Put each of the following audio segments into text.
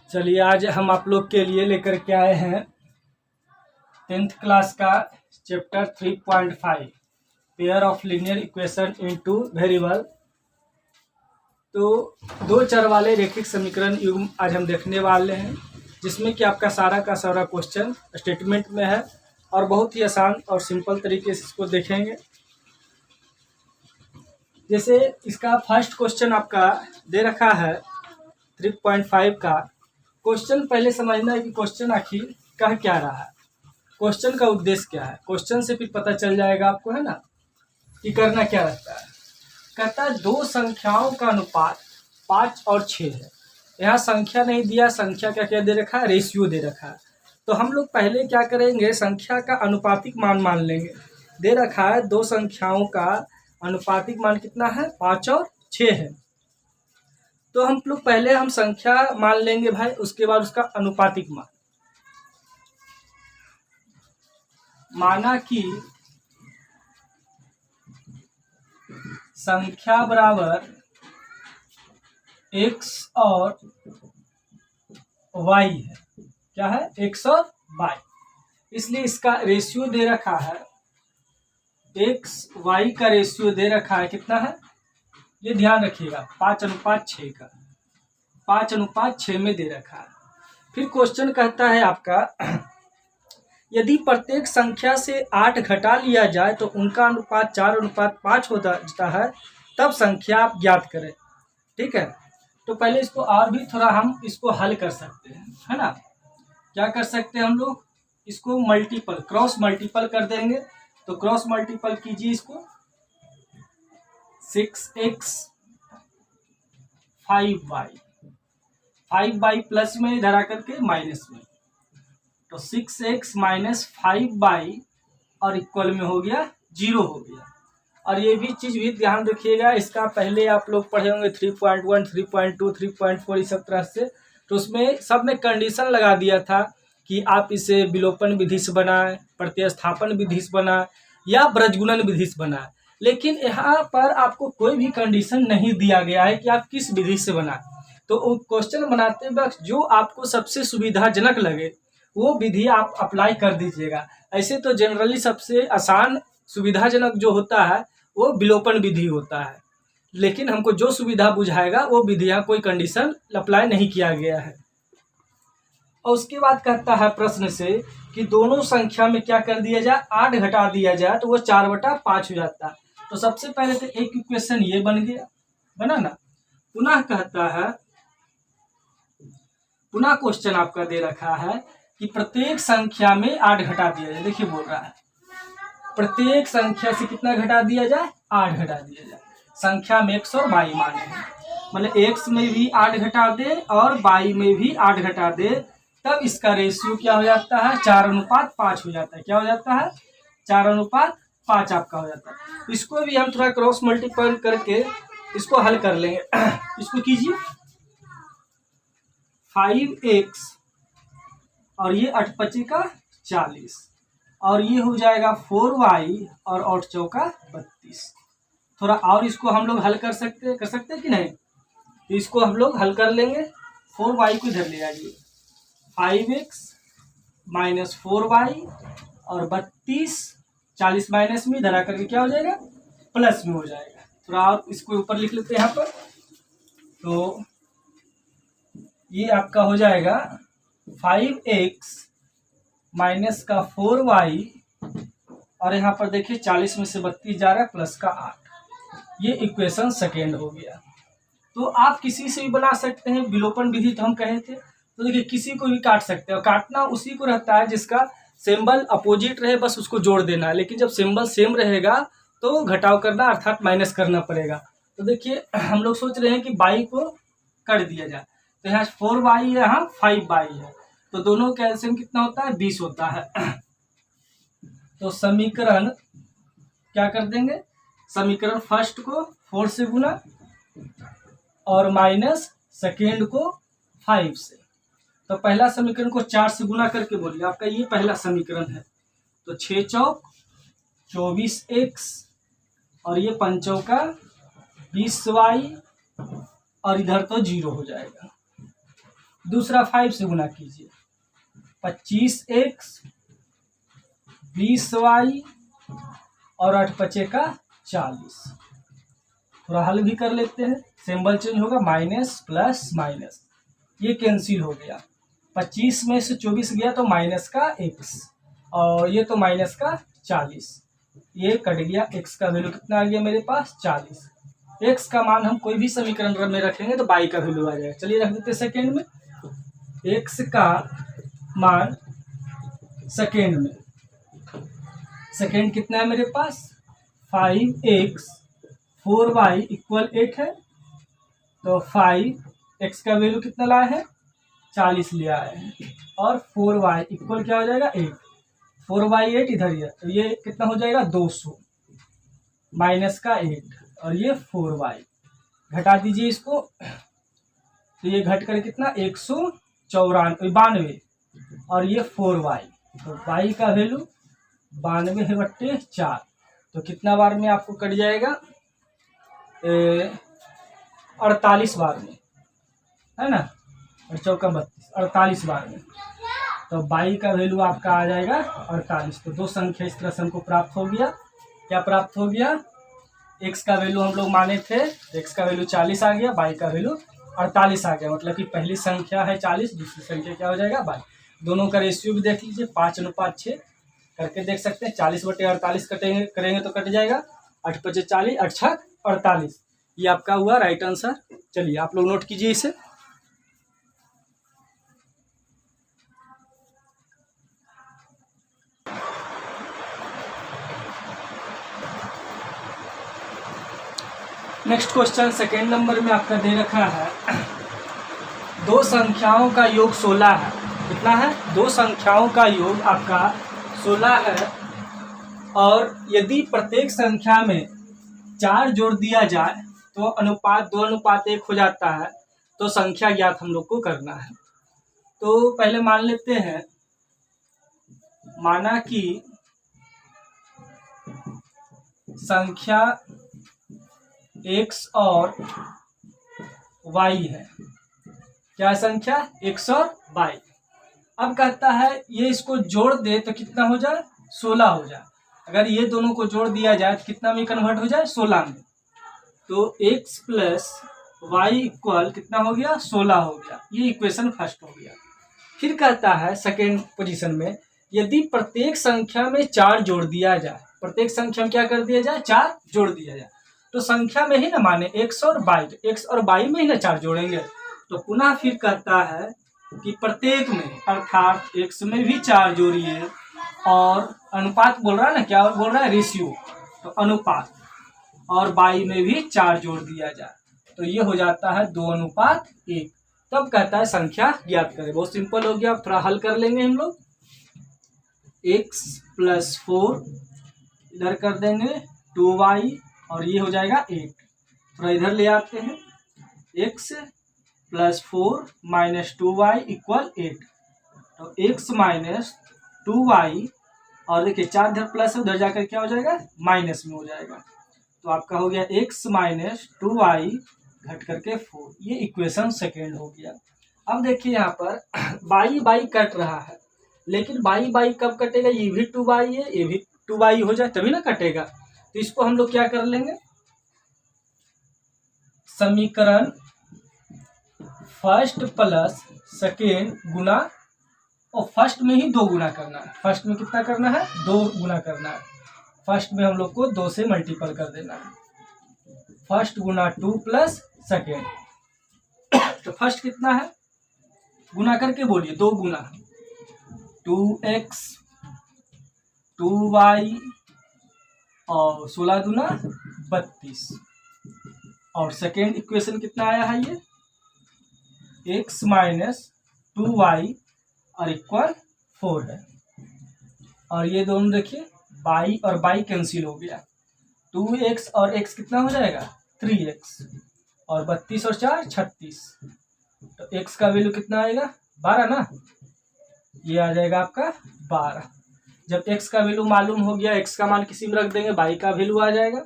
चलिए आज हम आप लोग के लिए लेकर के आए हैं 10th क्लास का chapter 3.5 pair of linear equation into variable. तो दो चर वाले रैखिक समीकरण युग्म आज हम देखने वाले हैं, जिसमें कि आपका सारा का सारा क्वेश्चन स्टेटमेंट में है और बहुत ही आसान और सिंपल तरीके से इसको देखेंगे। जैसे इसका फर्स्ट क्वेश्चन आपका दे रखा है 3.5 का। क्वेश्चन पहले समझना है कि क्वेश्चन आखिर कह क्या रहा है, क्वेश्चन का उद्देश्य क्या है। क्वेश्चन से फिर पता चल जाएगा आपको, है ना, कि करना क्या रहता है। कहता है दो संख्याओं का अनुपात 5 और 6 है। यहाँ संख्या नहीं दिया, संख्या का क्या दे रखा है, रेशियो दे रखा है। तो हम लोग पहले क्या करेंगे, संख्या का अनुपातिक मान मान लेंगे। दे रखा है दो संख्याओं का अनुपातिक मान कितना है, 5 और 6 है। तो हम लोग पहले संख्या मान लेंगे भाई, उसके बाद उसका अनुपातिक मान। माना कि संख्या बराबर x और y है। क्या है, x और y। इसलिए इसका रेशियो दे रखा है, x y का रेशियो दे रखा है कितना है, ये ध्यान रखिएगा, 5:6 का, 5:6 में दे रखा है। फिर क्वेश्चन कहता है आपका यदि प्रत्येक संख्या से 8 घटा लिया जाए तो उनका अनुपात 4:5 हो जाता है, तब संख्या आप ज्ञात करें। ठीक है, तो पहले इसको और भी थोड़ा हम इसको हल कर सकते हैं, है ना। क्या कर सकते हैं हम लोग, इसको मल्टीपल क्रॉस मल्टीपल कर देंगे। तो क्रॉस मल्टीपल कीजिए इसको, 6x 5y, 5y प्लस में इधर आकर के माइनस में, तो 6x माइनस 5y और इक्वल में हो गया 0 हो गया। और ये भी चीज़ भी ध्यान रखिएगा, इसका पहले आप लोग पढ़े होंगे 3.1, 3.2, 3.4 इस सब तरह से। तो उसमें सब में कंडीशन लगा दिया था कि आप इसे विलोपन विधि से बनाएं, प्रतिस्थापन विधि से बनाएं या ब्रजगुणन विधि से बनाएं। लेकिन यहाँ पर आपको कोई भी कंडीशन नहीं दिया गया है कि आप किस विधि से बनाएं। तो क्वेश्चन बनाते वक्त जो आपको सबसे सुविधाजनक लगे वो विधि आप अप्लाई कर दीजिएगा। ऐसे तो जनरली सबसे आसान सुविधाजनक जो होता है वो विलोपन विधि होता है, लेकिन हमको जो सुविधा बुझाएगा वो विधि, यहाँ कोई कंडीशन अप्लाई नहीं किया गया है। और उसके बाद कहता है प्रश्न से कि दोनों संख्या में क्या कर दिया जाए, 8 घटा दिया जाए तो वो 4/5 हो जाता है। तो सबसे पहले तो एक इक्वेशन ये बन गया, बना ना। पुनः कहता है, पुनः क्वेश्चन आपका दे रखा है कि प्रत्येक संख्या में 8 घटा दिया जाए। देखिए बोल रहा है प्रत्येक संख्या से कितना घटा दिया जाए, 8 घटा दिया जाए। संख्या में x और y माने हैं, मतलब x में भी 8 घटा दे और y में भी 8 घटा दे, तब इसका रेशियो क्या हो जाता है, 4:5 हो जाता है। क्या हो जाता है, 4:5 आपका हो जाता है। इसको भी हम थोड़ा क्रॉस मल्टीपल करके इसको हल कर लेंगे। इसको कीजिए, 5x और ये 8×5 का 40 और ये हो जाएगा 4y और 8×4 32। थोड़ा और इसको हम लोग हल कर सकते हैं कि नहीं, तो इसको हम लोग हल कर लेंगे। 4y को इधर ले आइए, 5x माइनस 4y और 32, 40 माइनस में इधर आकर के क्या हो जाएगा, प्लस में हो जाएगा। थोड़ा और इसको ऊपर लिख लेते हैं यहाँ पर, तो ये आपका हो जाएगा 5x माइनस का 4y और यहाँ पर देखिए 40 में से 32 जा रहा है, प्लस का 8। ये इक्वेशन सेकेंड हो गया। तो आप किसी से भी बना सकते हैं, विलोपन विधि तो हम कहे थे। तो देखिए किसी को भी काट सकते हैं, और काटना उसी को रहता है जिसका सिंबल अपोजिट रहे, बस उसको जोड़ देना है। लेकिन जब सिंबल सेम रहेगा तो घटाव करना अर्थात माइनस करना पड़ेगा। तो देखिए हम लोग सोच रहे हैं कि y को कर दिया जाए, तो यहाँ 4y है, यहाँ 5y है, तो दोनों का एलसीएम कितना होता है, 20 होता है। तो समीकरण क्या कर देंगे, समीकरण फर्स्ट को 4 से गुना और माइनस सेकेंड को 5 से। तो पहला समीकरण को 4 से गुना करके बोलिए, आपका ये पहला समीकरण है। तो 6×4 24x और ये 5×4 20y और इधर तो 0 हो जाएगा। दूसरा 5 से गुना कीजिए, 25x 20y और 8 पचे का 40। थोड़ा हल भी कर लेते हैं, सिंबल चेंज होगा, माइनस प्लस माइनस, ये कैंसिल हो गया। 25 में से 24 गया तो माइनस का x, और ये तो माइनस का 40, ये कट गया। x का वैल्यू कितना आ गया मेरे पास 40। x का मान हम कोई भी समीकरण में रखेंगे तो y का वैल्यू आ जाएगा। चलिए रख देते सेकेंड में, x का मान सेकेंड में, सेकेंड कितना है मेरे पास 5x 4y इक्वल 8 है, तो 5x का वैल्यू कितना लाया है 40 लिया है, और 4y इक्वल क्या हो जाएगा 8, 4/8 इधर ही है, तो ये कितना हो जाएगा 200 माइनस का 8, और ये 4y घटा दीजिए इसको, तो ये घट कर कितना 192, और ये 4y, तो y का वैल्यू 92/4, तो कितना बार में आपको कट जाएगा 48 बार में, है ना, और चौका 32, 48 बार में, तो y का वैल्यू आपका आ जाएगा 48। तो दो संख्या इस तरह से हमको प्राप्त हो गया। क्या प्राप्त हो गया, x का वैल्यू हम लोग माने थे, x का वैल्यू 40 आ गया, y का वैल्यू 48 आ गया, मतलब कि पहली संख्या है 40, दूसरी संख्या क्या हो जाएगा y। दोनों का रेशियो भी देख लीजिए, 5:6 करके देख सकते हैं। 40/48 करेंगे तो कट जाएगा, 8 पचे 40, 8 छक 48, ये आपका हुआ राइट आंसर। चलिए आप लोग नोट कीजिए इसे। नेक्स्ट क्वेश्चन सेकेंड नंबर में आपका दे रखा है, दो संख्याओं का योग 16 है। कितना है, दो संख्याओं का योग आपका 16 है, और यदि प्रत्येक संख्या में 4 जोड़ दिया जाए तो अनुपात 2:1 हो जाता है, तो संख्या ज्ञात हम लोग को करना है। तो पहले मान लेते हैं, माना कि संख्या x और y है, क्या संख्या x और y। अब कहता है ये इसको जोड़ दे तो कितना हो जाए 16 हो जाए। अगर ये दोनों को जोड़ दिया जाए तो कितना में कन्वर्ट हो जाए 16 में, तो x प्लस y इक्वल कितना हो गया 16 हो गया। ये इक्वेशन फर्स्ट हो गया। फिर कहता है सेकेंड पोजीशन में, यदि प्रत्येक संख्या में 4 जोड़ दिया जाए, प्रत्येक संख्या में क्या कर दिया जाए 4 जोड़ दिया जाए, तो संख्या में ही ना माने x और y, x और y में ही ना 4 जोड़ेंगे। तो पुनः फिर कहता है कि प्रत्येक में, अर्थात x में भी 4 जोड़िए, और अनुपात बोल रहा है ना, क्या बोल रहा है रेशियो, तो अनुपात, और y में भी 4 जोड़ दिया जाए, तो ये हो जाता है 2:1। तब कहता है संख्या ज्ञात करें। बहुत सिंपल हो गया, अब थोड़ा हल कर लेंगे हम लोग। x + 4 इधर कर देंगे 2y, और ये हो जाएगा 8, थोड़ा इधर ले आते हैं, x + 4 - 2y इक्वल 8, तो x - 2y, और देखिए 4 इधर प्लस है, उधर जाकर क्या हो जाएगा माइनस में हो जाएगा, तो आपका हो गया x - 2y घट करके 4। ये इक्वेशन सेकेंड हो गया। अब देखिए यहाँ पर y कट रहा है, लेकिन y कब कटेगा, ये भी 2y है, ये भी 2y हो जाए तभी ना कटेगा। तो इसको हम लोग क्या कर लेंगे, समीकरण फर्स्ट प्लस सेकेंड गुना, और फर्स्ट में ही 2 गुना करना है। फर्स्ट में कितना करना है 2 गुना करना है, फर्स्ट में हम लोग को 2 से मल्टीपल कर देना है, फर्स्ट गुना 2 प्लस सेकेंड। तो फर्स्ट कितना है, गुना करके बोलिए, 2 गुना 2x 2y और 16 दूना 32, और सेकेंड इक्वेशन कितना आया है, ये x - 2y और इक्वल 4 है, और ये दोनों देखिए y और y कैंसिल हो गया, 2x और x कितना हो जाएगा 3x, और 32 और 4 36, तो x का वैल्यू कितना आएगा 12 ना, ये आ जाएगा आपका 12। जब x का वैल्यू मालूम हो गया, x का मान किसी में रख देंगे, y का वैल्यू आ जाएगा,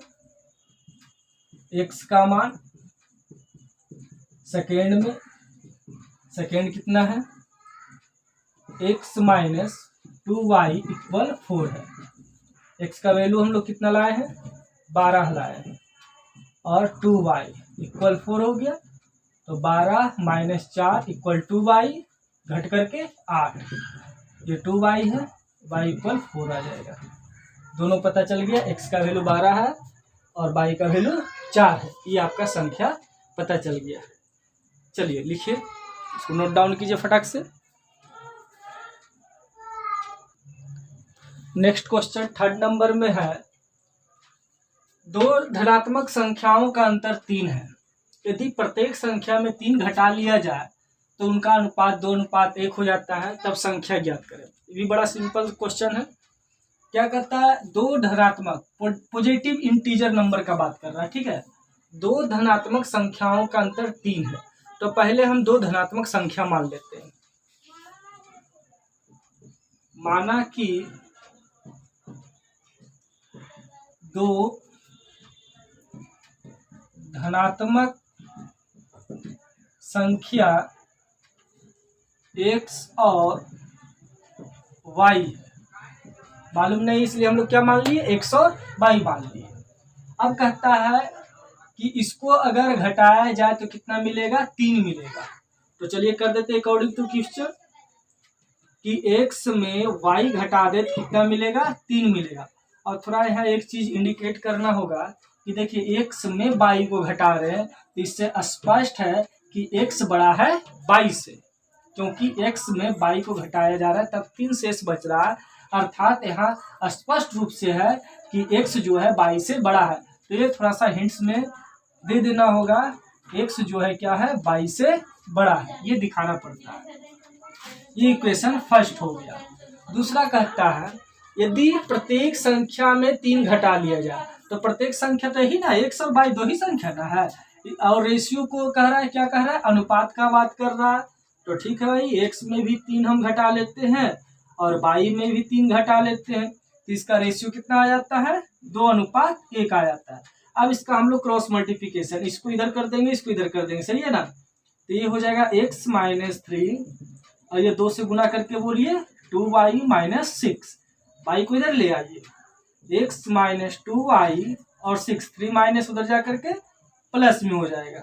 x का मान सेकेंड में, सेकेंड कितना है, x माइनस 2y इक्वल 4 है। x का वैल्यू हम लोग कितना लाए हैं, 12 लाए हैं, और 2y इक्वल 4 हो गया। तो 12 माइनस 4 इक्वल 2y, घट करके 8, ये 2y है, y इक्वल 4 आ जाएगा। दोनों पता चल गया, x का वैल्यू 12 है और y का वैल्यू 4 है। ये आपका संख्या पता चल गया। चलिए लिखिए, इसको नोट डाउन कीजिए फटाक से। नेक्स्ट क्वेश्चन 3rd नंबर में है, दो धनात्मक संख्याओं का अंतर 3 है। यदि प्रत्येक संख्या में 3 घटा लिया जाए तो उनका अनुपात 2:1 हो जाता है, तब संख्या ज्ञात करें। ये भी बड़ा सिंपल क्वेश्चन है। क्या करता है, दो धनात्मक पॉजिटिव इंटीजर नंबर का बात कर रहा है, ठीक है। दो धनात्मक संख्याओं का अंतर 3 है, तो पहले हम दो धनात्मक संख्या मान लेते हैं। माना कि दो धनात्मक संख्या x और y मालूम नहीं, इसलिए हम लोग क्या मान लिए, x और y मान लिए। अब कहता है कि इसको अगर घटाया जाए तो कितना मिलेगा, 3 मिलेगा। तो चलिए कर देते अकॉर्डिंग टू क्वेश्चन कि x में y घटा दे तो कितना मिलेगा, 3 मिलेगा। और थोड़ा यहाँ एक चीज इंडिकेट करना होगा कि देखिए x में y को घटा रहे हैं, तो इससे स्पष्ट है कि x बड़ा है y से, क्योंकि x में y को घटाया जा रहा है, तब 3 शेष बच रहा है। अर्थात यहाँ स्पष्ट रूप से है कि x जो है y से बड़ा है। तो ये थोड़ा सा हिंट्स में दे देना होगा, x जो है क्या है, y से बड़ा है, ये दिखाना पड़ता है। ये इक्वेशन फर्स्ट हो गया। दूसरा कहता है, यदि प्रत्येक संख्या में 3 घटा लिया जाए, तो प्रत्येक संख्या तो ही ना, x और y दो ही संख्या ना है, और रेशियो को कह रहा है, क्या कह रहा है, अनुपात का बात कर रहा है। तो ठीक है भाई, x में भी 3 हम घटा लेते हैं और y में भी 3 घटा लेते हैं, तो इसका रेशियो कितना आ जाता है, 2:1 आ जाता है। अब इसका हम लोग क्रॉस मल्टीप्लिकेशन, इसको इधर कर देंगे, इसको इधर कर देंगे, सही है ना। तो ये हो जाएगा x माइनस 3 और ये 2 से गुना करके बोलिए 2y माइनस 6, y को इधर ले आइए, x माइनस 2y और 6, 3 माइनस उधर जा करके प्लस में हो जाएगा।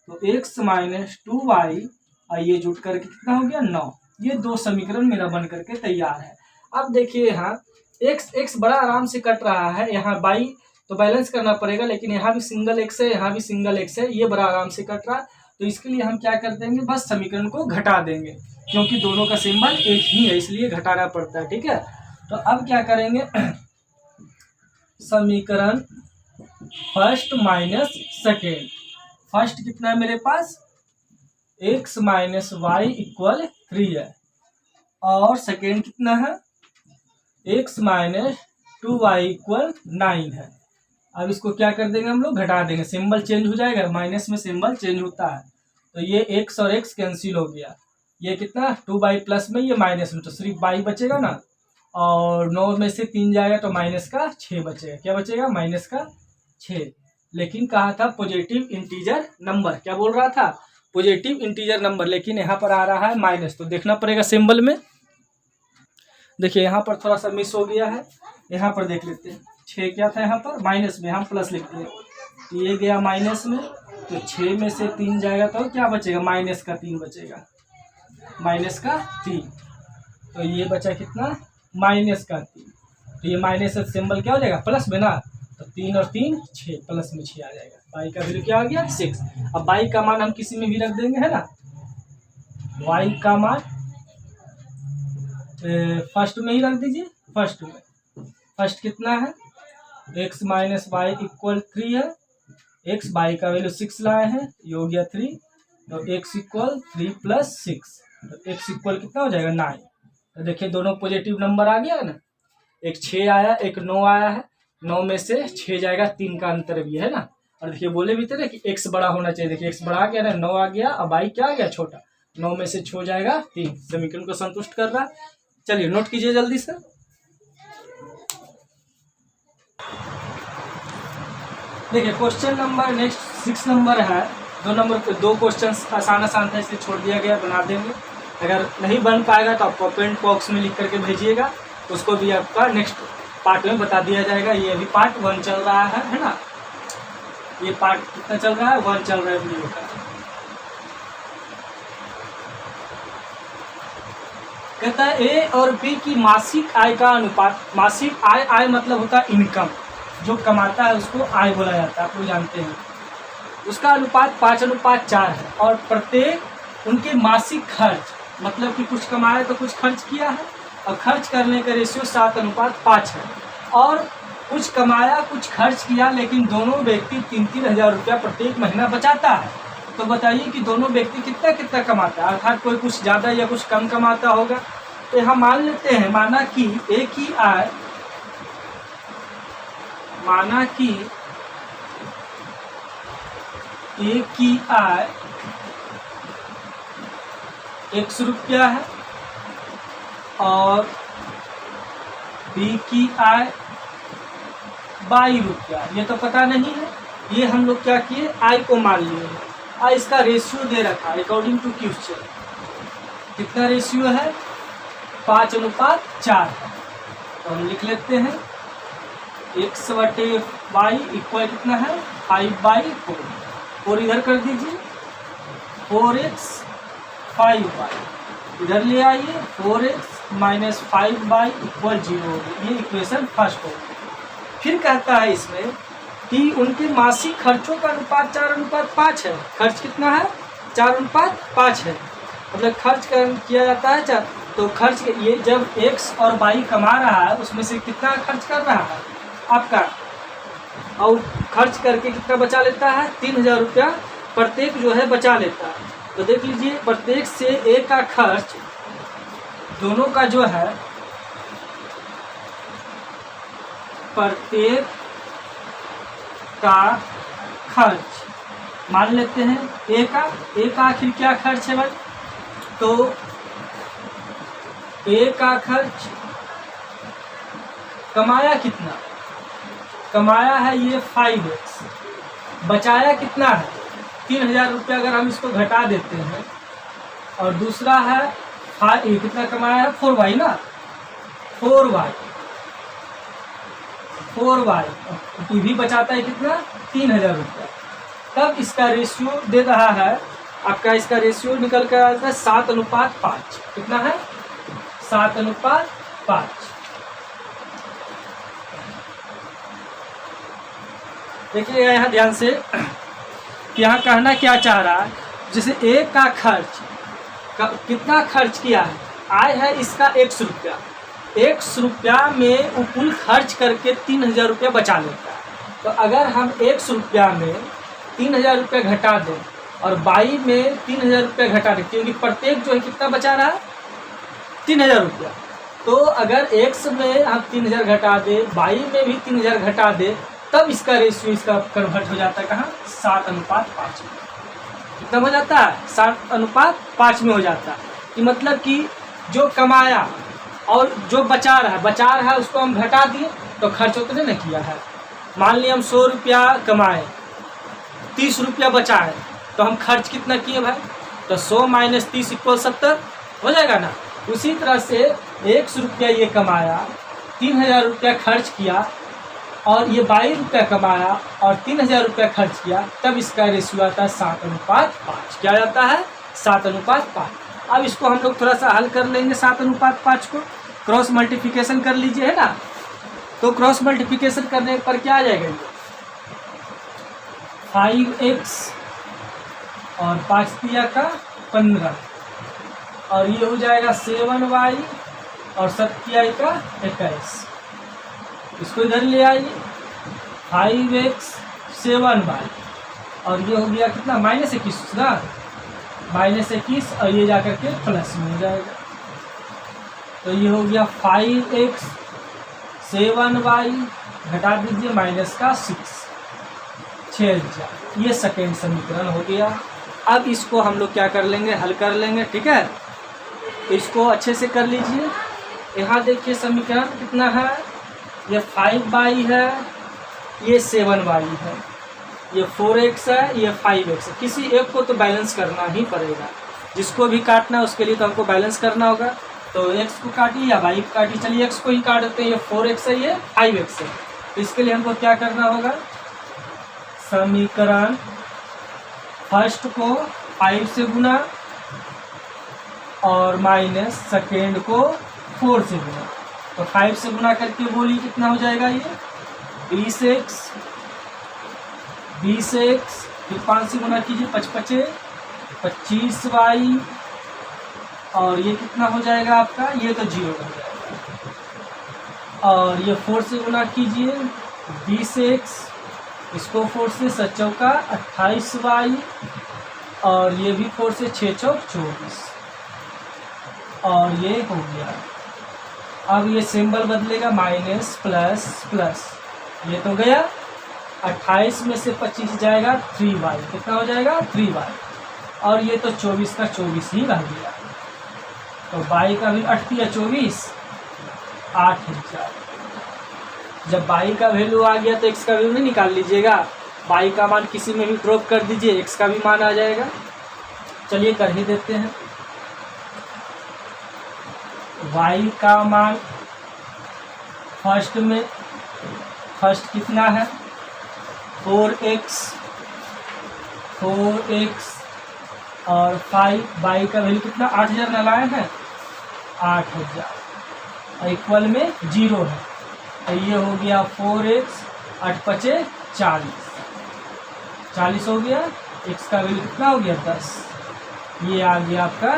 तो x माइनस 2y और ये जुट करके कितना हो गया, 9। ये दो समीकरण मेरा बन करके तैयार है। अब देखिए यहाँ x बड़ा आराम से कट रहा है, यहाँ y तो बैलेंस करना पड़ेगा, लेकिन यहाँ भी सिंगल x है, यहाँ भी सिंगल x है, ये बड़ा आराम से कट रहा है। तो इसके लिए हम क्या कर देंगे, बस समीकरण को घटा देंगे, क्योंकि दोनों का सिंबल एक ही है, इसलिए घटाना पड़ता है, ठीक है। तो अब क्या करेंगे, समीकरण फर्स्ट माइनस सेकेंड। फर्स्ट कितना है मेरे पास, x माइनस वाई इक्वल 3 है, और सेकेंड कितना है, x माइनस 2y इक्वल 9 है। अब इसको क्या कर देंगे, हम लोग घटा देंगे, सिंबल चेंज हो जाएगा, माइनस में सिंबल चेंज होता है। तो ये x और x कैंसिल हो गया, ये कितना 2y प्लस में, ये माइनस में, तो सिर्फ y बचेगा ना, और 9 में से 3 जाएगा तो माइनस का 6 बचेगा। क्या बचेगा, माइनस का 6। लेकिन कहा था पॉजिटिव इंटीजर नंबर, क्या बोल रहा था, पॉजिटिव इंटीजर नंबर, लेकिन यहाँ पर आ रहा है माइनस, तो देखना पड़ेगा सिंबल में। देखिए यहाँ पर थोड़ा सा मिस हो गया है, यहाँ पर देख लेते हैं, 6 क्या था यहाँ पर, माइनस में, हम प्लस लिखते हैं, तो ये गया माइनस में, तो 6 में से 3 जाएगा तो क्या बचेगा, माइनस का 3 बचेगा, माइनस का 3। तो ये बचा कितना, माइनस का 3। तो ये माइनस सिंबल क्या हो जाएगा, प्लस में ना, तो 3 और 3 6, प्लस में 6 आ जाएगा। y का वैल्यू क्या आ गया, 6। अब y का मान हम किसी में भी रख देंगे, है ना, y का मान फर्स्ट में ही रख दीजिए, फर्स्ट में। फर्स्ट कितना है, x माइनस वाई इक्वल 3 है, x y का वैल्यू 6 लाए हैं, ये हो गया 3, तो x इक्वल 3 प्लस 6, तो x इक्वल कितना हो जाएगा, 9। तो देखिए दोनों पॉजिटिव नंबर आ गया ना, एक 6 आया, एक 9 आया है, 9 में से 6 जाएगा, 3 का अंतर भी है ना। और देखिए बोले भी थे ना कि x बड़ा होना चाहिए, देखिए x बड़ा आ गया ना, 9 आ गया, अब y क्या आ गया, छोटा, 9 में से 6 जाएगा 3, समीकरण को संतुष्ट कर रहा। चलिए नोट कीजिए जल्दी से। देखिए क्वेश्चन नंबर नेक्स्ट 6 नंबर है, दो क्वेश्चन आसान था, इसलिए छोड़ दिया गया, बना देंगे। अगर नहीं बन पाएगा तो आप कमेंट बॉक्स में लिख करके भेजिएगा, उसको भी आपका नेक्स्ट पार्ट में बता दिया जाएगा। ये अभी पार्ट 1 चल रहा है ना, ये पार्ट कितना चल रहा है, 1 चल रहा है वीडियो का। कहता है ए और बी की मासिक आय का अनुपात, मासिक आय मतलब होता है इनकम, जो कमाता है उसको आय बोला जाता है, आप लोग जानते हैं। उसका अनुपात 5:4 है, और प्रत्येक उनके मासिक खर्च, मतलब कि कुछ कमाया तो कुछ खर्च किया है, और खर्च करने का रेशियो 7:5 है। और कुछ कमाया कुछ खर्च किया, लेकिन दोनों व्यक्ति 3-3 हज़ार रुपया प्रत्येक महीना बचाता है। तो बताइए कि दोनों व्यक्ति कितना कितना कमाता है, अर्थात कोई कुछ ज़्यादा या कुछ कम कमाता होगा। तो यहाँ मान लेते हैं, माना कि एक ही आय, माना कि एक की आय 100 रुपया है और बी की आय 22 रुपया। ये तो पता नहीं है, ये हम लोग क्या किए, आय को मान लिए हैं। और इसका रेशियो दे रखा है अकॉर्डिंग टू क्वेश्चन, कितना रेशियो है, 5:4 है। तो हम लिख लेते हैं x/y इक्वल कितना है, 5/4। और इधर कर दीजिए 4x 5y, इधर ले आइए 4x - 5y इक्वल 0। ये इक्वेशन फर्स्ट होगी। फिर कहता है इसमें कि उनके मासिक खर्चों का अनुपात 4:5 है। खर्च कितना है, 4:5 है, मतलब खर्च किया जाता है 4। तो खर्च ये जब x और y कमा रहा है, उसमें से कितना खर्च कर रहा है आपका, और खर्च करके कितना बचा लेता है, 3,000 रुपया प्रत्येक जो है बचा लेता है। तो देख लीजिए, प्रत्येक से एक का खर्च, दोनों का जो है प्रत्येक का खर्च मान लेते हैं एक का आखिर क्या खर्च है भाई, तो एक का खर्च कमाया कितना, कमाया है ये 5x, बचाया कितना है 3,000 रुपया। अगर हम इसको घटा देते हैं, और दूसरा है कितना कमाया है 4y ना, 4y टी भी बचाता है कितना, 3,000 रुपया। तब इसका रेशियो दे रहा है आपका, इसका रेशियो निकल कर आता है 7:5। कितना है, 7:5। देखिए यहाँ ध्यान से, यहाँ कहना क्या चाह रहा है, जैसे एक का खर्च कितना खर्च किया है, आय है इसका 100 रुपया, 100 रुपया में वो कुल खर्च करके 3,000 रुपया बचा लेता है। तो अगर हम 100 रुपया में 3,000 रुपया घटा दें और 22 में 3,000 रुपया घटा दें, क्योंकि प्रत्येक जो है कितना बचा रहा है, 3,000 रुपया। तो अगर 100 में हम 3,000 घटा दें, 22 में भी 3,000 घटा दें, तब इसका रेशियो इसका कन्वर्ट हो जाता है कहाँ, 7:5 में। कितना हो जाता है, 7:5 में हो जाता है। कि मतलब कि जो कमाया और जो बचा रहा है उसको हम घटा दिए, तो खर्च उतने न किया है। मान लिया हम 100 रुपया कमाए, 30 रुपया बचा है, तो हम खर्च कितना किए भाई, तो 100 - 30 = 70 हो जाएगा ना। उसी तरह से 100 रुपया ये कमाया, 3,000 रुपया खर्च किया, और ये 22 रुपया कमाया और 3,000 रुपया खर्च किया, तब इसका रेशियो आता है 7:5। क्या आता है, 7:5। अब इसको हम लोग थोड़ा सा हल कर लेंगे, 7:5 को क्रॉस मल्टीप्लिकेशन कर लीजिए, है ना। तो क्रॉस मल्टीप्लिकेशन करने पर क्या आ जाएगा, ये 5x और 5×15, और ये हो जाएगा 7y और 7y का 21। इसको इधर ले आइए, 5x 7y, और ये हो गया कितना, -21 ना, -21, और ये जाकर के प्लस में हो जाएगा। तो ये हो गया 5x 7y, घटा दीजिए -6, 6। ये सेकेंड समीकरण हो गया। अब इसको हम लोग क्या कर लेंगे, हल कर लेंगे, ठीक है। इसको अच्छे से कर लीजिए। यहाँ देखिए समीकरण कितना है, ये 5y है, ये 7y है। ये 4x है, ये 5x है, किसी एक को तो बैलेंस करना ही पड़ेगा। जिसको भी काटना है उसके लिए तो हमको बैलेंस करना होगा। तो x को काटिए या y को काटिए, चलिए x को ही काट देते हैं। ये 4x है, ये 5x है। तो इसके लिए हमको क्या करना होगा, समीकरण फर्स्ट को 5 से गुना और माइनस सेकेंड को 4 से गुना। तो 5 से गुना करके बोलिए कितना हो जाएगा, ये 20x, 20x, फिर 5 से गुना कीजिए 55, 25y, और ये कितना हो जाएगा आपका, ये तो 0 हो जाएगा। और ये 4 से गुना कीजिए 20x, इसको 4 से 7 चौका 28y, और ये भी 4 से 6 चौक 24, और ये हो गया। अब ये सिंबल बदलेगा, माइनस प्लस प्लस, ये तो गया। 28 में से 25 जाएगा 3y, कितना हो जाएगा 3y, और ये तो 24 का 24 ही रह गया। तो y का भी 8 या 24, 8000। जब y का वैल्यू आ गया तो x का वैल्यू नहीं निकाल लीजिएगा, y का मान किसी में भी ड्रॉप कर दीजिए, x का भी मान आ जाएगा। चलिए कर ही देते हैं। y का मान फर्स्ट में, फर्स्ट कितना है 4x, 4x और 5, y का वैल्यू कितना 8000 न लाए हैं, 8000 इक्वल में 0 है। तो ये हो गया 4x, 8 पचे 40, 40 हो गया। x का वैल्यू कितना हो गया 10, ये आ गया आपका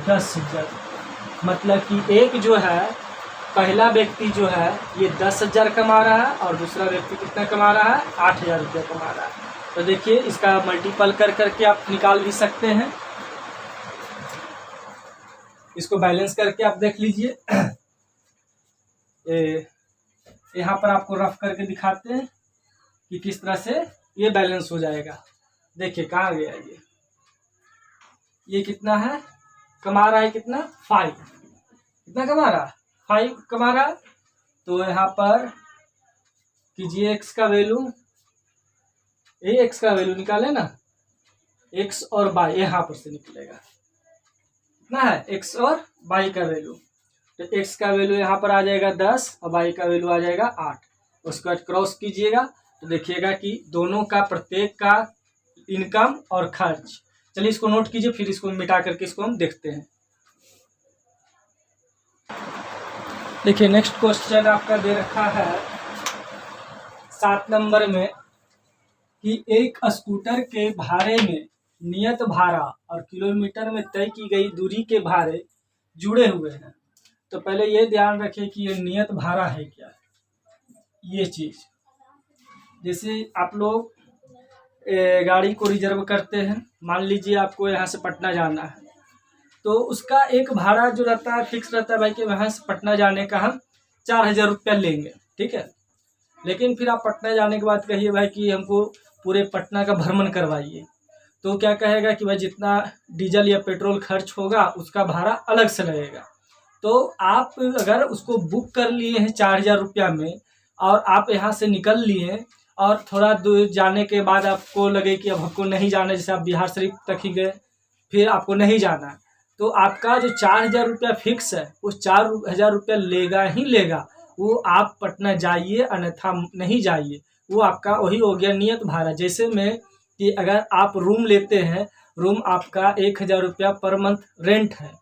10,000। मतलब कि एक जो है, पहला व्यक्ति जो है ये 10,000 कमा रहा है और दूसरा व्यक्ति कितना कमा रहा है, 8,000 रुपया कमा रहा है। तो देखिए इसका मल्टीपल कर करके आप निकाल भी सकते हैं। इसको बैलेंस करके आप देख लीजिए। यहाँ पर आपको रफ करके दिखाते हैं कि किस तरह से ये बैलेंस हो जाएगा। देखिए कहाँ गया ये कितना है, कमा रहा है कितना 5, कितना कमा रहा है 5 कमा रहा है। तो यहाँ पर कीजिए x का वैल्यू, ये x का वैल्यू निकाले ना, x और y यहाँ पर से निकलेगा, कितना है x और y का वैल्यू। तो x का वैल्यू यहाँ पर आ जाएगा 10 और y का वैल्यू आ जाएगा 8। उसके बाद क्रॉस कीजिएगा तो देखिएगा कि दोनों का प्रत्येक का इनकम और खर्च। चलिए इसको नोट कीजिए, फिर इसको मिटा करके इसको हम देखते हैं। देखिए नेक्स्ट क्वेश्चन आपका दे रखा है 7 नंबर में कि एक स्कूटर के भाड़े में नियत भाड़ा और किलोमीटर में तय की गई दूरी के भाड़े जुड़े हुए हैं। तो पहले ये ध्यान रखें कि ये नियत भाड़ा है क्या, ये चीज़। जैसे आप लोग गाड़ी को रिजर्व करते हैं, मान लीजिए आपको यहाँ से पटना जाना है, तो उसका एक भाड़ा जो रहता है फिक्स रहता है भाई कि वहाँ से पटना जाने का हम 4,000 रुपया लेंगे, ठीक है। लेकिन फिर आप पटना जाने के बाद कहिए भाई कि हमको पूरे पटना का भ्रमण करवाइए, तो क्या कहेगा कि भाई जितना डीजल या पेट्रोल खर्च होगा उसका भाड़ा अलग से लगेगा। तो आप अगर उसको बुक कर लिए हैं 4,000 रुपया में और आप यहाँ से निकल लिए और थोड़ा दूर जाने के बाद आपको लगे कि अब हमको नहीं जाना, जैसे आप बिहार शरीफ तक ही गए फिर आपको नहीं जाना, तो आपका जो 4,000 रुपया फिक्स है उस 4,000 रुपया लेगा ही लेगा। वो आप पटना जाइए अन्यथा नहीं जाइए, वो आपका वही हो गया नियत भाड़ा। जैसे में कि अगर आप रूम लेते हैं, रूम आपका 1,000 रुपया पर मंथ रेंट है,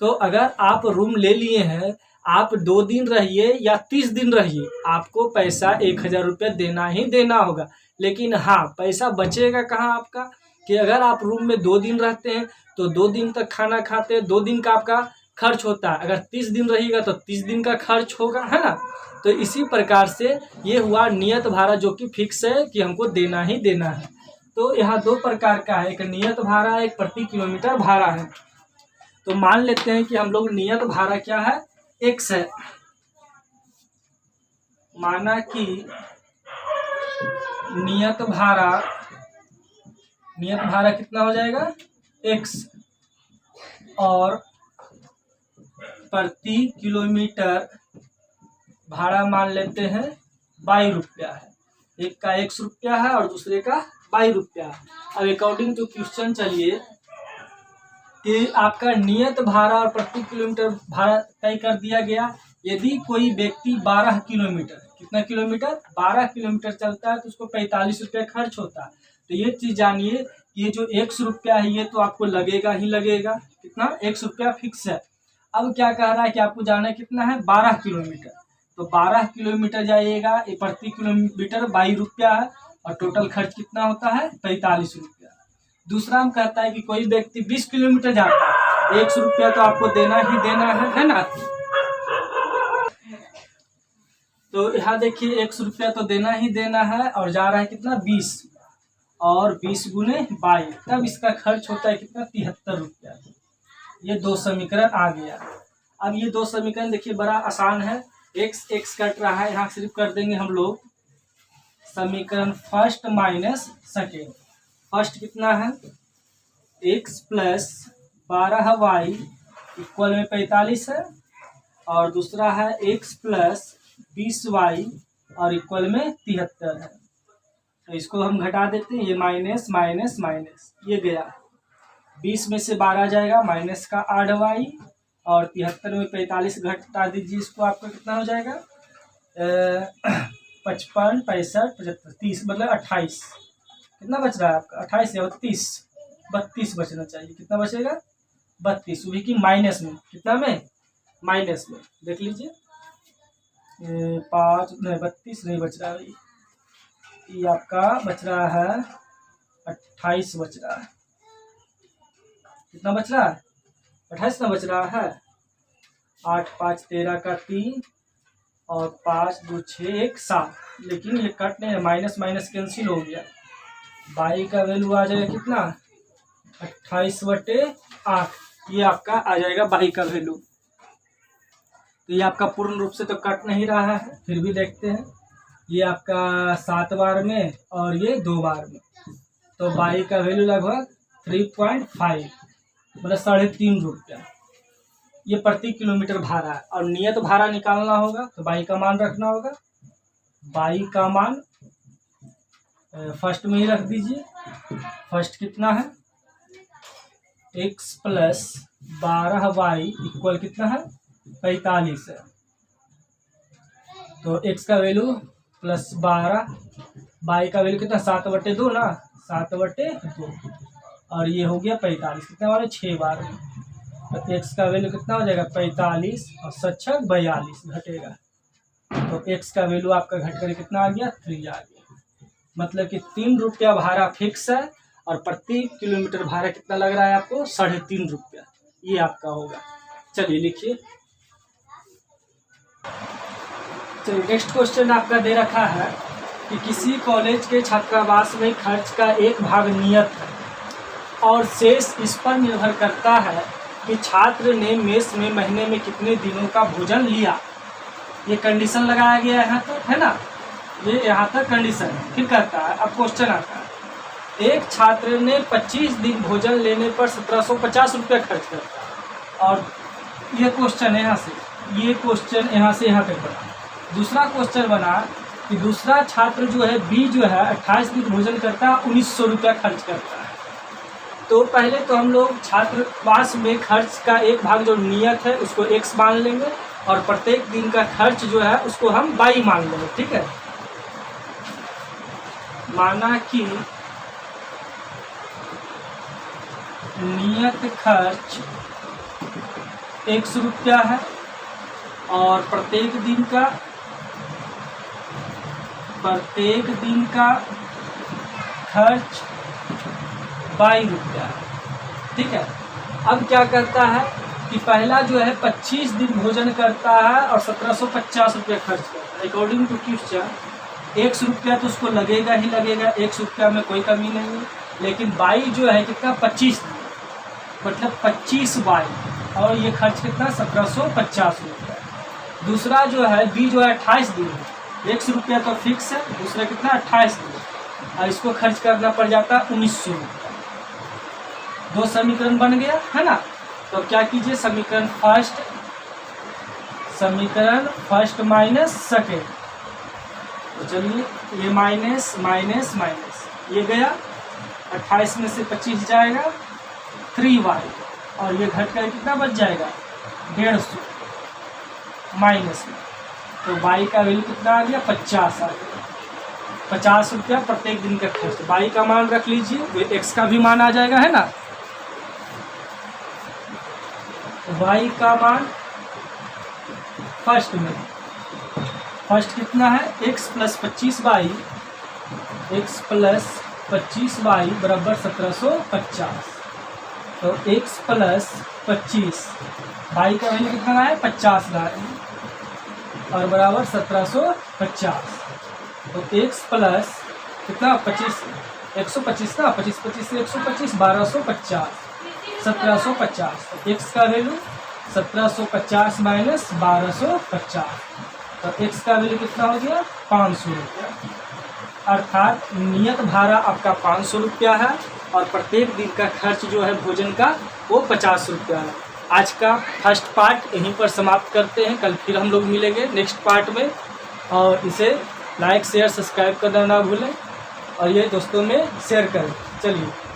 तो अगर आप रूम ले लिए हैं, आप 2 दिन रहिए या 30 दिन रहिए, आपको पैसा 1,000 रुपया देना ही देना होगा। लेकिन हाँ, पैसा बचेगा कहाँ आपका कि अगर आप रूम में 2 दिन रहते हैं तो 2 दिन तक खाना खाते हैं, 2 दिन का आपका खर्च होता है। अगर 30 दिन रहिएगा तो 30 दिन का खर्च होगा, है ना। तो इसी प्रकार से ये हुआ नियत भाड़ा जो कि फिक्स है कि हमको देना ही देना है। तो यहाँ 2 प्रकार का है, एक नियत भाड़ा है, एक प्रति किलोमीटर भाड़ा है। तो मान लेते हैं कि हम लोग नियत भाड़ा क्या है, x है। माना कि नियत भाड़ा कितना हो जाएगा x, और प्रति किलोमीटर भाड़ा मान लेते हैं 22 रुपया है। एक का 100 रुपया है और दूसरे का 22 रुपया है। अब अकॉर्डिंग टू क्वेश्चन चलिए कि आपका नियत भाड़ा और प्रति किलोमीटर भाड़ा तय कर दिया गया। यदि कोई व्यक्ति 12 किलोमीटर, कितना किलोमीटर, 12 किलोमीटर चलता है तो उसको 45 रुपये खर्च होता है। तो ये चीज़ जानिए, ये जो 100 रुपया है ये तो आपको लगेगा ही लगेगा। कितना, 100 रुपया फिक्स है। अब क्या कह रहा है कि आपको जाना कितना है, 12 किलोमीटर। तो 12 किलोमीटर जाइएगा, ये प्रति किलोमीटर 22 रुपया है और टोटल खर्च कितना होता है, 45 रुपया। दूसरा हम कहता है कि कोई व्यक्ति 20 किलोमीटर जाता है, 100 रुपया तो आपको देना ही देना है ना। तो यहाँ देखिए 100 रुपया तो देना ही देना है और जा रहा है कितना, 20 और 20 गुने 22, तब इसका खर्च होता है कितना, 73 रुपया। ये दो समीकरण आ गया। अब ये दो समीकरण देखिए बड़ा आसान है, x कट रहा है, यहाँ सिर्फ कर देंगे हम लोग समीकरण फर्स्ट माइनस सेकेंड। फर्स्ट कितना है, x प्लस 12y इक्वल में 45 है और दूसरा है x प्लस 20y और इक्वल में 73 है। तो इसको हम घटा देते हैं, ये माइनस माइनस माइनस, ये गया 20 में से 12 जाएगा, माइनस का 8y और 73 में 45 घटा दीजिए, इसको आपका कितना हो जाएगा, 55, 65, 75, 30 मतलब 28। कितना बच रहा है आपका, 28 या 32 बचना चाहिए। कितना बचेगा, 32, वो भी कि माइनस में, कितना में, माइनस में। देख लीजिए 5 नहीं 32 नहीं बच रहा है, ये आपका बच रहा है 28 बच रहा है। कितना बच रहा है, 28 ना बच रहा है। 8 5 13 का 3 और 5 2 6 1 7, लेकिन ये कट नहीं है, माइनस माइनस कैंसिल हो गया। बाई का वैल्यू आ जाएगा कितना, 28/8, ये आपका आ जाएगा बाई का वैल्यू। तो ये आपका पूर्ण रूप से तो कट नहीं रहा है, फिर भी देखते हैं। ये आपका 7 बार में और ये 2 बार में, तो बाई का वैल्यू लगभग 3.5 मतलब 3.5 रुपया। ये प्रति किलोमीटर भाड़ा है और नियत भाड़ा निकालना होगा तो बाई का मान रखना होगा। बाई का मान फर्स्ट में ही रख दीजिए। फर्स्ट कितना है, x प्लस 12y इक्वल कितना है, 45 है। तो x का वैल्यू प्लस 12, बाई का वैल्यू कितना, 7/2 ना, 7/2 और ये हो गया 45, कितना बार, 6 बार में। तो x का वैल्यू कितना हो जाएगा, 45 और 7 42 घटेगा। तो x का वैल्यू आपका घट कर कितना आ गया, 3 आ गया। मतलब कि 3 रुपया भाड़ा फिक्स है और प्रति किलोमीटर भाड़ा कितना लग रहा है आपको, 3.5 रुपया। ये आपका होगा। चलिए लिखिए। चलिए नेक्स्ट क्वेश्चन आपका दे रखा है कि किसी कॉलेज के छात्रावास में खर्च का एक भाग नियत है और शेष इस पर निर्भर करता है कि छात्र ने मेस में महीने में कितने दिनों का भोजन लिया। ये कंडीशन लगाया गया है यहाँ तक, है ना, ये यहाँ तक कंडीशन। फिर कहता है, अब क्वेश्चन आता है, एक छात्र ने 25 दिन भोजन लेने पर 1750 रुपया खर्च करता है। और ये क्वेश्चन है यहाँ से, ये क्वेश्चन यहाँ से यहाँ तक बना। दूसरा क्वेश्चन बना कि दूसरा छात्र जो है बी जो है 28 दिन भोजन करता है, 1900 रुपया खर्च करता है। तो पहले तो हम लोग छात्रावास में खर्च का एक भाग जो नियत है उसको x मान लेंगे और प्रत्येक दिन का खर्च जो है उसको हम y मान लेंगे। ठीक है, माना कि नियत खर्च 100 रुपया है और प्रत्येक दिन का खर्च 22 रुपया है। ठीक है, अब क्या करता है कि पहला जो है 25 दिन भोजन करता है और 1750 रुपया खर्च करता है। अकॉर्डिंग टू क्वेश्चन 100 रुपया तो उसको लगेगा ही लगेगा, 100 रुपया में कोई कमी नहीं है। लेकिन बाई जो है कितना, 25 मतलब 25 बाई, और ये खर्च कितना, 1750 रुपया। दूसरा जो है बी जो है 28 दिन है, 100 रुपया तो फिक्स है, दूसरा कितना 28 दिन और इसको खर्च करना पड़ जाता है 1900 रुपया। दो समीकरण बन गया है ना। तो क्या कीजिए, समीकरण फर्स्ट माइनस सेकेंड, तो चलिए ये माइनस माइनस माइनस ये गया, 28 में से 25 जाएगा 3y, और ये घट कर कितना बच जाएगा 150 माइनस में, तो y का वैल्यू कितना आ गया 50 आ गया। 50 रुपया प्रत्येक दिन का खर्च। y का मान रख लीजिए, तो x का भी मान आ जाएगा, है ना। y का मान फर्स्ट कितना है x plus 25y, x plus 25y बराबर 1750। तो x प्लस 25, y का वैल्यू कितना है 50 है और बराबर 1750। तो x प्लस कितना 25, 125 ना, 25 से 125 1250 1750। तो x का वैल्यू 1750 माइनस 1250, तो x का वैल्यू कितना हो गया 500 रुपया। अर्थात नियत भाड़ा आपका 500 रुपया है और प्रत्येक दिन का खर्च जो है भोजन का वो 50 रुपया है। आज का फर्स्ट पार्ट यहीं पर समाप्त करते हैं, कल फिर हम लोग मिलेंगे नेक्स्ट पार्ट में। और इसे लाइक शेयर सब्सक्राइब करना ना भूलें और ये दोस्तों में शेयर करें। चलिए।